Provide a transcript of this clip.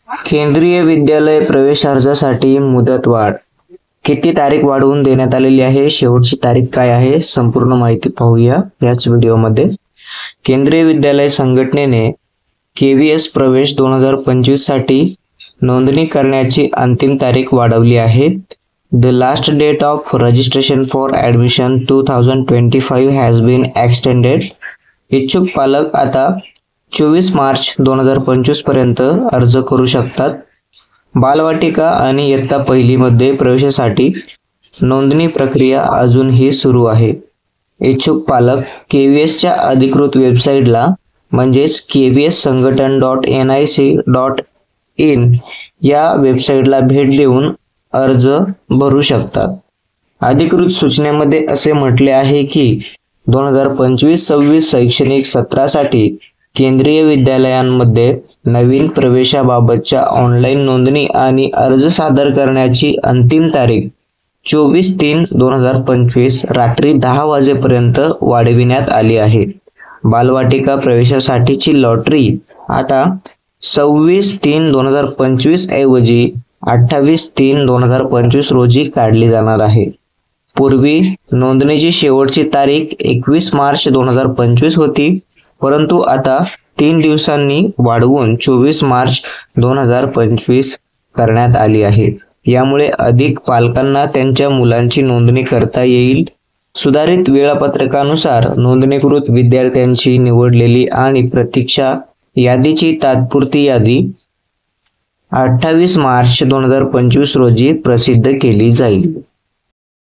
केंद्रीय विद्यालय प्रवेशार्जासाठी मुदतवाढ किती तारीख वाढवून देण्यात आलेली आहे, शेवटची तारीख काय आहे, संपूर्ण माहिती पाहूया याच व्हिडिओमध्ये। केंद्रीय विद्यालय संघटनेने KVS प्रवेश 2025 साठी नोंदणी करण्याची अंतिम तारीख वाढवली आहे। The last date of registration for admission 2025 has been extended. इच्छुक पालक आता 24 मार्च 2025 पर्यंत अर्ज करू शकतात। बालवाटिका आणि इयत्ता पहिली मध्ये प्रवेशासाठी नोंदणी प्रक्रिया अजूनही सुरू आहे। इच्छुक पालक KVSच्या अधिकृत वेबसाईटला म्हणजेच kvssanghatan.nic.in या वेबसाईटला भेट देऊन अर्ज भरू शकतात। अधिकृत सूचनेमध्ये असे म्हटले आहे की 2025-26 शैक्षणिक सत्रासाठी केंद्रीय विद्यालयांमध्ये नवीन प्रवेशाबाबतच्या ऑनलाईन नोंदणी आणि अर्ज सादर करण्याची अंतिम तारीख 24/3/2025 रात्री 10 वाजेपर्यंत वाढविण्यात आली आहे। बालवाटिका प्रवेशासाठीची लॉटरी आता 26/3/2025 ऐवजी 28/3/2025 रोजी काढली जाणार आहे। पूर्वी नोंदणीची शेवटची तारीख 21 मार्च 2025 होती, परंतु आता 3 दिवसांनी वाढवून 24 मार्च 2025 करण्यात आली आहे। यामुळे अधिक पालकांना त्यांच्या मुलांची नोंदणी करता येईल। सुधारित वेळापत्रकानुसार नोंदणीकृत विद्यार्थ्यांची निवडलेली आणि प्रतीक्षा यादीची तात्पुरती यादी 28 मार्च 2025 रोजी प्रसिद्ध केली जाईल।